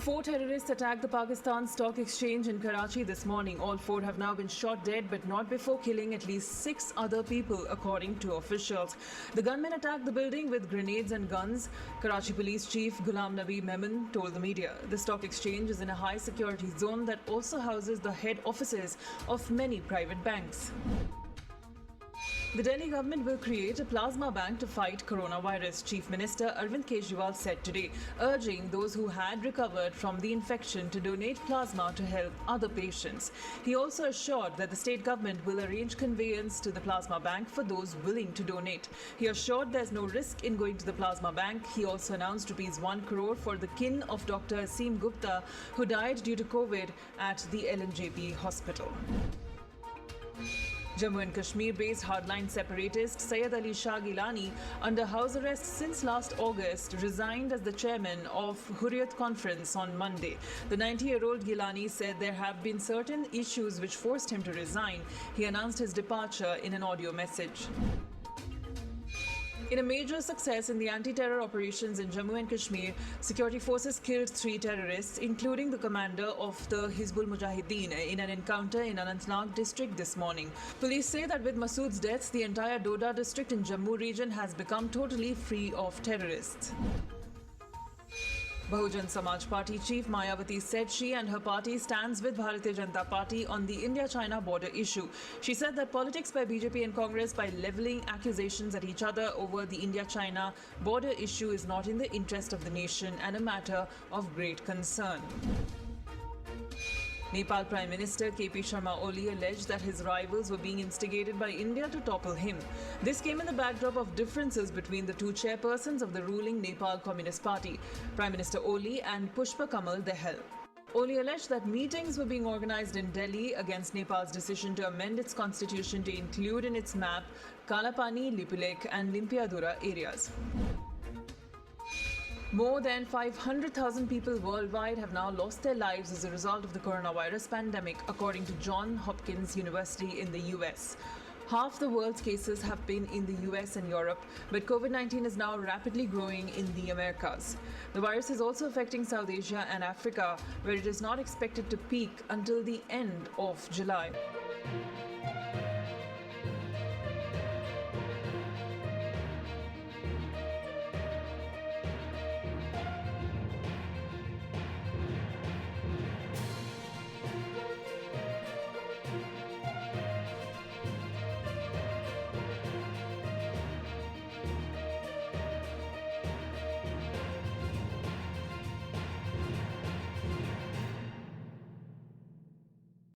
Four terrorists attacked the Pakistan Stock Exchange in Karachi this morning. All four have now been shot dead, but not before killing at least 6 other people, according to officials. The gunmen attacked the building with grenades and guns. Karachi Police Chief Ghulam Nabi Memon told the media. The stock exchange is in a high security zone that also houses the head offices of many private banks. The Delhi government will create a plasma bank to fight coronavirus, Chief Minister Arvind Kejriwal said today, urging those who had recovered from the infection to donate plasma to help other patients. He also assured that the state government will arrange conveyance to the plasma bank for those willing to donate. He assured there's no risk in going to the plasma bank. He also announced ₹1 crore for the kin of Dr. Aseem Gupta, who died due to COVID at the LNJP hospital. Jammu and Kashmir-based hardline separatist Syed Ali Shah Gilani, under house arrest since last August, resigned as the chairman of Hurriyat Conference on Monday. The 90-year-old Gilani said there have been certain issues which forced him to resign. He announced his departure in an audio message. In a major success in the anti-terror operations in Jammu and Kashmir, security forces killed 3 terrorists, including the commander of the Hizbul Mujahideen, in an encounter in Anantnag district this morning. Police say that with Masood's death, the entire Doda district in Jammu region has become totally free of terrorists. Bahujan Samaj Party chief Mayawati said she and her party stands with Bharatiya Janata Party on the India-China border issue. She said that politics by BJP and Congress by levelling accusations at each other over the India-China border issue is not in the interest of the nation and a matter of great concern. Nepal Prime Minister KP Sharma Oli alleged that his rivals were being instigated by India to topple him. This came in the backdrop of differences between the two chairpersons of the ruling Nepal Communist Party, Prime Minister Oli and Pushpa Kamal Dahal. Oli alleged that meetings were being organized in Delhi against Nepal's decision to amend its constitution to include in its map Kalapani, Lipulekh and Limpiadura areas. More than 500,000 people worldwide have now lost their lives as a result of the coronavirus pandemic, according to Johns Hopkins University in the US. Half the world's cases have been in the US and Europe, but COVID-19 is now rapidly growing in the Americas. The virus is also affecting South Asia and Africa, where it is not expected to peak until the end of July.